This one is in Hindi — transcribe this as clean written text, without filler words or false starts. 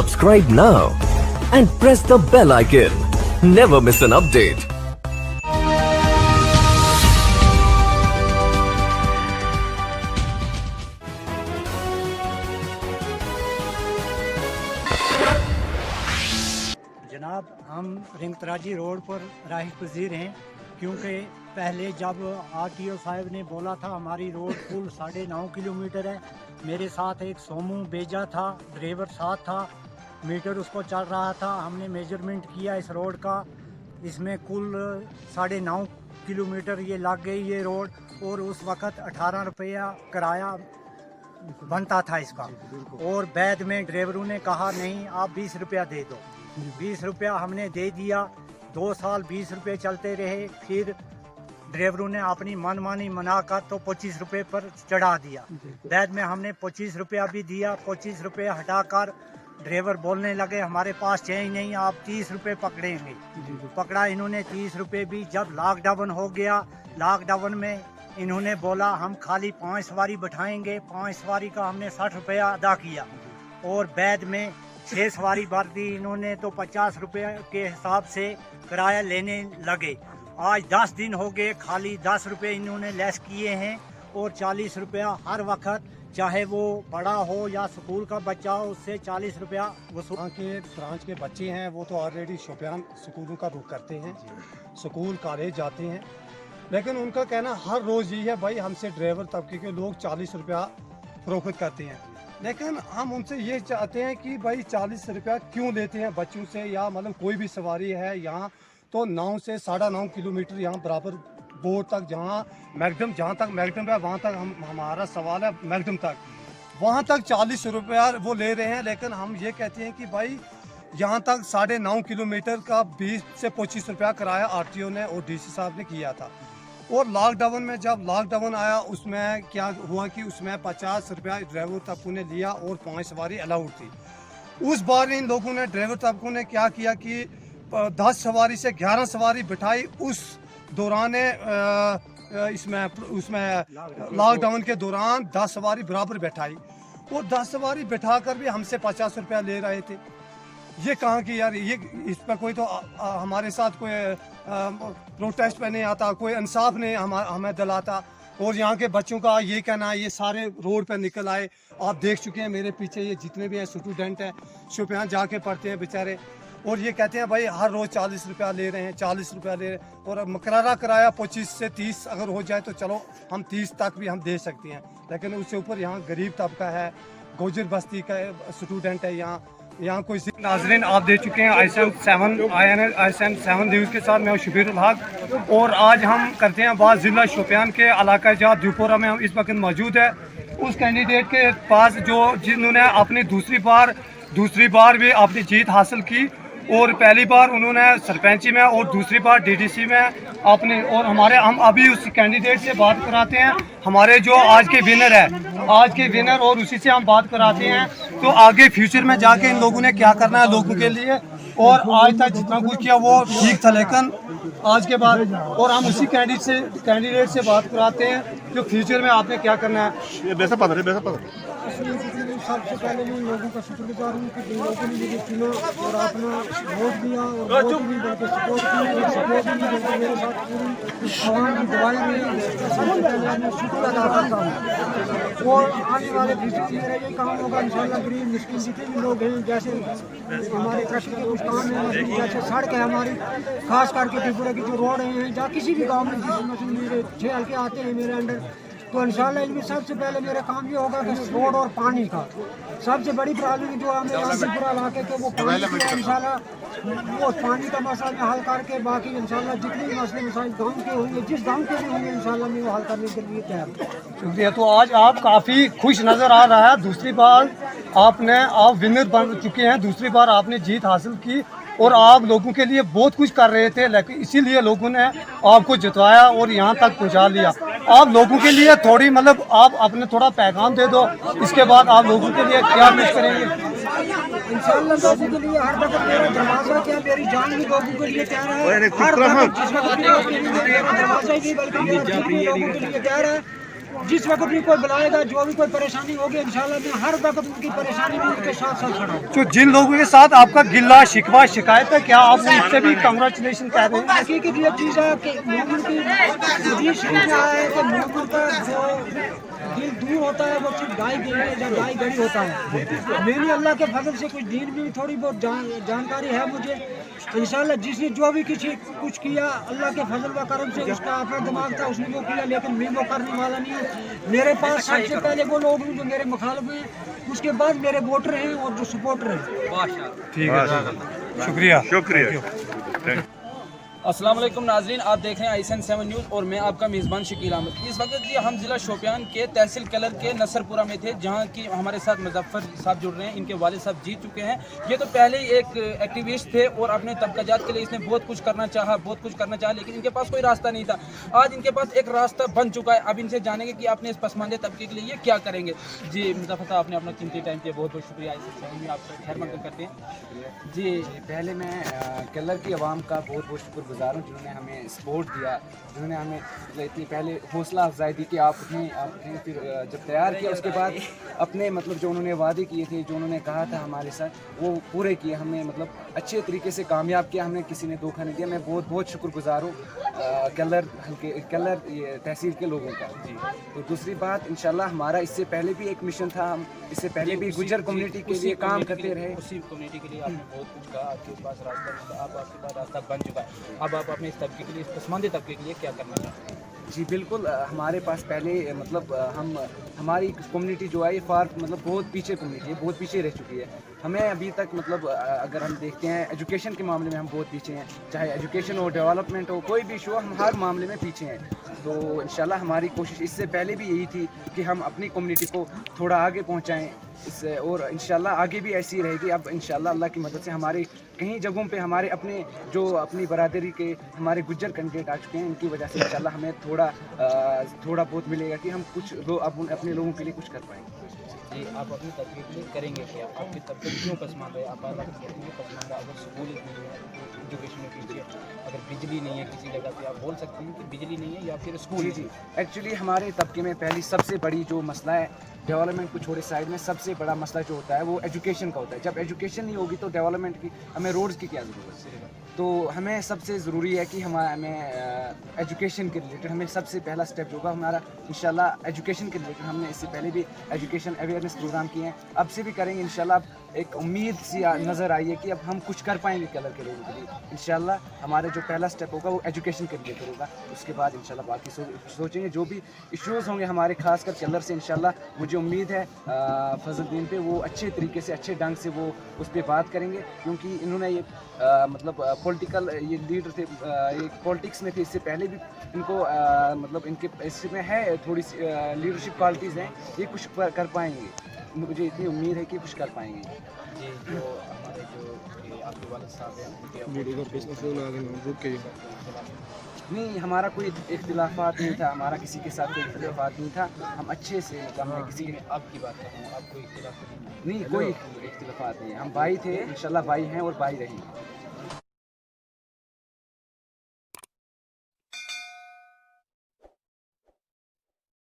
Subscribe now and press the bell icon. Never miss an update. जनाब, हम रिंगतराजी रोड पर राहिल पजीर हैं, क्योंकि पहले जब आरटीओ साहब ने बोला था हमारी रोड कुल 9.5 किलोमीटर है, मेरे साथ एक सोमू बेजा था, ड्राइवर साथ था, मीटर उसको चल रहा था। हमने मेजरमेंट किया इस रोड का, इसमें कुल 9.5 किलोमीटर ये लग गई ये रोड, और उस वक़्त 18 रुपया किराया बनता था इसका। और बाद में ड्राइवरों ने कहा नहीं आप 20 रुपया दे दो। 20 रुपया हमने दे दिया। 2 साल 20 रुपये चलते रहे। फिर ड्राइवरों ने अपनी मनमानी मनाकर तो 25 रुपये पर चढ़ा दिया। बाद में हमने 25 रुपया भी दिया। 25 रुपये हटाकर ड्राइवर बोलने लगे हमारे पास चेंज नहीं, आप 30 रुपये पकड़ेंगे। पकड़ा इन्होंने 30 रुपये भी। जब लॉकडाउन हो गया, लॉकडाउन में इन्होंने बोला हम खाली 5 सवारी बैठाएंगे। 5 सवारी का हमने 60 रुपया अदा किया। और बाद में 6 सवारी भर दी इन्होंने, तो 50 रुपये के हिसाब से किराया लेने लगे। आज 10 दिन हो गए, खाली 10 रुपये इन्होंने लेस किए हैं, और 40 रुपया हर वक्त, चाहे वो बड़ा हो या स्कूल का बच्चा हो, उससे 40 रुपया वसूल। वहाँ के ब्रांच के बच्चे हैं वो तो ऑलरेडी शोपियान स्कूलों का रुख करते हैं, स्कूल कॉलेज जाते हैं, लेकिन उनका कहना हर रोज़ यही है भाई हमसे ड्राइवर तबके के लोग 40 रुपया फरोख्त करते हैं। लेकिन हम उनसे ये चाहते हैं कि भाई 40 रुपया क्यों लेते हैं बच्चों से, या मतलब कोई भी सवारी है यहाँ तो 9 से 9.5 किलोमीटर यहाँ बराबर बोर्ड तक, जहाँ तक मैगडम है वहाँ तक हमारा सवाल है, मैगडम तक वहाँ तक 40 रुपया वो ले रहे हैं। लेकिन हम ये कहते हैं कि भाई यहाँ तक 9.5 किलोमीटर का 20 से 25 रुपया किराया आरटीओ ने और डीसी साहब ने किया था। और लॉकडाउन में जब लॉकडाउन आया उसमें क्या हुआ कि उसमें 50 रुपया ड्राइवर तबकों ने लिया और 5 सवारी अलाउड थी। उस बार इन लोगों ने ड्राइवर तबकों ने क्या किया कि 10 सवारी से 11 सवारी बिठाई। उस दौरान उसमें लॉकडाउन के दौरान 10 सवारी बराबर बैठाई, और 10 सवारी बिठा कर भी हमसे 50 रुपया ले रहे थे। ये कहाँ की यार, ये इस पर कोई तो हमारे साथ कोई प्रोटेस्ट पे नहीं आता, कोई इंसाफ नहीं हमें दिलाता। और यहाँ के बच्चों का ये कहना है, ये सारे रोड पे निकल आए, आप देख चुके हैं मेरे पीछे ये जितने भी हैं स्टूडेंट हैं, शोपियान जाके पढ़ते हैं बेचारे, और ये कहते हैं भाई हर रोज़ 40 रुपया ले रहे हैं, 40 रुपया ले रहे हैं। और मुकर्ररा किराया 25 से 30 अगर हो जाए तो चलो हम 30 तक भी हम दे सकते हैं, लेकिन उससे ऊपर यहाँ गरीब तबका है, गोजर बस्ती का स्टूडेंट है, यहाँ कोई। नाज़रीन, आप देख चुके हैं ISN 7 न्यूज़ के साथ मैं शबीर उल हक, और आज हम करते हैं बात ज़िला शोपियान के इलाका जहाँ द्यूपोरा में हम इस वक्त मौजूद है। उस कैंडिडेट के पास जिन्होंने अपनी दूसरी बार भी अपनी जीत हासिल की, और पहली बार उन्होंने सरपंची में और दूसरी बार डीडीसी में अपने, और हम अभी उस कैंडिडेट से बात कराते हैं, हमारे जो आज के विनर और उसी से हम बात कराते हैं तो आगे फ्यूचर में जाके इन लोगों ने क्या करना है लोगों के लिए। और आज तक जितना कुछ किया वो ठीक था, लेकिन आज के बाद, और हम उसी कैंडिडेट से बात कराते हैं जो फ्यूचर में आपने क्या करना है। सबसे पहले मैं लोगों का शुक्रगुजार हूँ कि जिन लोगों ने मुझे चुना और अपना वोट दिया, और वोट भी बल्कि सपोर्ट की, सपोर्ट भी बल्कि मेरे साथ पूरी भगवान की दुआएं भी। सबसे पहले मैं शुक्र अदा करता हूँ। और आने वाले फ्यूचर में मेरा ये काम होगा इंशाल्लाह, गरीब मुश्किल जितने भी लोग हैं, जैसे हमारे कृषि के कुछ काम हैं, जैसे सड़क है हमारी, खास करके त्रिपुरा की जो रोड हैं, जहाँ किसी भी गाँव में जिस मेरे 6 हल्के आते हैं मेरे अंडर, तो इंशाल्लाह इनमें सबसे पहले मेरा काम ये होगा कि रोड और पानी का सबसे बड़ी प्रॉब्लम जो हमें पूरा इलाके के वो पानी है। इंशाल्लाह वो पानी का मसला मैं हल करके, बाकी इंशाल्लाह जितने भी मसले मसाइल गाँव के होंगे, जिस गाँव के भी होंगे, इंशाल्लाह मैं वो हल करने के लिए तैयार हूँ। शुक्रिया। तो आज आप काफ़ी खुश नज़र आ रहा है, दूसरी बार आप विनर बन चुके हैं, दूसरी बार आपने जीत हासिल की, और आप लोगों के लिए बहुत कुछ कर रहे थे, लेकिन इसीलिए लोगों ने आपको जितवाया और यहाँ तक पहुँचा लिया। आप लोगों के लिए थोड़ी मतलब आप अपने थोड़ा पैगाम दे दो, इसके बाद आप लोगों के लिए क्या कुछ करेंगे? इंशाल्लाह लोगों के लिए हर वक्त मेरा दरवाजा क्या, मेरी जान भी लोगों के लिए तैयार है, हर वक्त जिस वक्त मेरा दरवाजा ही बल्कि मेरा लोगों के लिए तैयार है। जिस वक्त भी कोई बुलाएगा, जो भी कोई परेशानी होगी, इंशाल्लाह मैं हर वक्त उनकी परेशानी में उनके साथ साथ खड़ा हूँ। जो जिन लोगों के साथ आपका गिल्ला शिकवा शिकायत है, क्या आप उनसे भी कंग्रेचुलेशन कह रहे हैं? हकीकत ये चीज़ है कि मोमिन की हदीस में क्या है कि मोमिन का जो दिल दूर होता है वो सिर्फ गाय गड़ी होता है। मैंने अल्लाह के फजल से कुछ दीन में भी थोड़ी बहुत जानकारी है मुझे। इंशाल्लाह जिसने जो भी किसी कुछ किया, अल्लाह के फजल व करम से उसका अपना दिमाग था, उसने वो किया, लेकिन मैं वो करने वाला नहीं हूँ। मेरे पास सबसे पहले वो लोग हैं जो मेरे मुखालिफ हैं, उसके बाद मेरे वोटर हैं और जो सपोर्टर हैं। ठीक है, शुक्रिया। अस्सलाम वालेकुम नाज़रीन, आप देख रहे हैं ISN 7 न्यूज़ और मैं आपका मेज़बान शकील अहमद। इस वक्त ये हम ज़िला शोपियान के तहसील केलर के नसरपुरा में थे, जहां की हमारे साथ मुजफ्फर साहब जुड़ रहे हैं। इनके वालिद साहब जीत चुके हैं। ये तो पहले ही एक एक्टिविस्ट थे और अपने तबकाजात के लिए इसने बहुत कुछ करना चाहा, लेकिन इनके पास कोई रास्ता नहीं था। आज इनके पास एक रास्ता बन चुका है। अब इनसे जानेंगे कि अपने इस पसमानदे तबके के लिए ये क्या करेंगे। जी मुजफ्फर साहब, आपने अपना कीमती टाइम दिया, बहुत बहुत शुक्रिया। ISN 7 में आपका खैर मकदम करते हैं। जी पहले मैं केलर की आवाम का बहुत बहुत शुक्रगुजार हूँ, जिन्होंने हमें सपोर्ट दिया, जिन्होंने हमें मतलब इतनी पहले हौसला अफजाई दी कि आप उठें। फिर जब तैयार किया उसके बाद अपने मतलब जो उन्होंने वादे किए थे, जो उन्होंने कहा था हमारे साथ, वो पूरे किए। हमने मतलब अच्छे तरीके से कामयाब किया, हमें किसी ने धोखा नहीं दिया। मैं बहुत बहुत शुक्रगुजार हूँ केलर ये तहसील के लोगों का। जी तो दूसरी बात, इंशाल्लाह हमारा इससे पहले भी एक मिशन था। हम इससे पहले भी गुजर कम्युनिटी के लिए काम करते रहे। उसी कम्युनिटी के लिए आपने बहुत कुछ कहा, आपके पास रास्ता, आपके पास रास्ता बन चुका है। अब आप अपने इस तबके के लिए, इस पसमानदे तबके के लिए क्या करना चाहते हैं? जी बिल्कुल, हमारे पास पहले मतलब हमारी कम्युनिटी जो है ये मतलब बहुत पीछे कम्युनिटी है, बहुत पीछे रह चुकी है। हमें अभी तक मतलब अगर हम देखते हैं एजुकेशन के मामले में हम बहुत पीछे हैं। चाहे एजुकेशन हो, डेवलपमेंट हो, कोई भी इशू हो, हम हर मामले में पीछे हैं। तो इंशाल्लाह हमारी कोशिश इससे पहले भी यही थी कि हम अपनी कम्युनिटी को थोड़ा आगे पहुंचाएं इससे, और इंशाल्लाह आगे भी ऐसी ही रहेगी। अब इंशाल्लाह अल्लाह की मदद से हमारे कहीं जगहों पे हमारे अपनी बरादरी के हमारे गुज्जर कैंडिडेट आ चुके हैं। इनकी वजह से इंशाल्लाह हमें थोड़ा बहुत मिलेगा कि हम कुछ अपने लोगों के लिए कुछ कर पाएंगे। जी आप अपने तबके के लिए करेंगे क्या? आपके तबके क्यों पसमानदा है? आप पसमानदा, अगर स्कूल नहीं है, एजुकेशन में पीछे, अगर बिजली नहीं है किसी जगह पे, आप बोल सकते हैं कि बिजली नहीं है या फिर स्कूल। जी एक्चुअली हमारे तबके में पहली सबसे बड़ी जो मसला है, डेवलपमेंट को छोड़े साइड में, सबसे बड़ा मसला जो होता है वो एजुकेशन का होता है। जब एजुकेशन नहीं होगी तो डेवलपमेंट की, हमें रोड्स की क्या ज़रूरत है? तो हमें सबसे ज़रूरी है कि हमें एजुकेशन के रिलेटेड हमें सबसे पहला स्टेप जो होगा हमारा, इंशाल्लाह एजुकेशन के रिलेटेड हमने इससे पहले भी एजुकेशन अवेयरनेस प्रोग्राम किए हैं, अब से भी करेंगे इंशाल्लाह। एक उम्मीद सी नज़र आई है कि अब हम कुछ कर पाएंगे केलर के लोगों के लिए। इंशाल्लाह हमारा जो पहला स्टेप होगा वो एजुकेशन के रिलेटेड होगा। उसके बाद इंशाल्लाह बाकी सोचेंगे जो भी इश्यूज़ होंगे हमारे खासकर केलर से। इंशाल्लाह मुझे उम्मीद है फजलुद्दीन पे वो अच्छे तरीके से, अच्छे ढंग से वो उस पर बात करेंगे, क्योंकि इन्होंने ये मतलब पॉलिटिकल ये लीडर थे, ये पॉलिटिक्स में थे इससे पहले भी। इनको मतलब इनके इसमें है थोड़ी सी लीडरशिप क्वालिटीज़ हैं, ये कुछ कर पाएंगे। मुझे इतनी उम्मीद है कि कुछ कर पाएंगे। जी जो हमारे जो आपके वालिद साहब हैं, नहीं हमारा कोई इख्तिलाफात नहीं था, हमारा किसी के साथ कोई इख्तिलाफात नहीं था। हम अच्छे से मतलब किसी के अब की बात कर रहा हूँ, अब कोई इख्तिलाफ नहीं, कोई इख्तिलाफात नहीं है। हम भाई थे, इंशाल्लाह भाई हैं और भाई रहेंगे।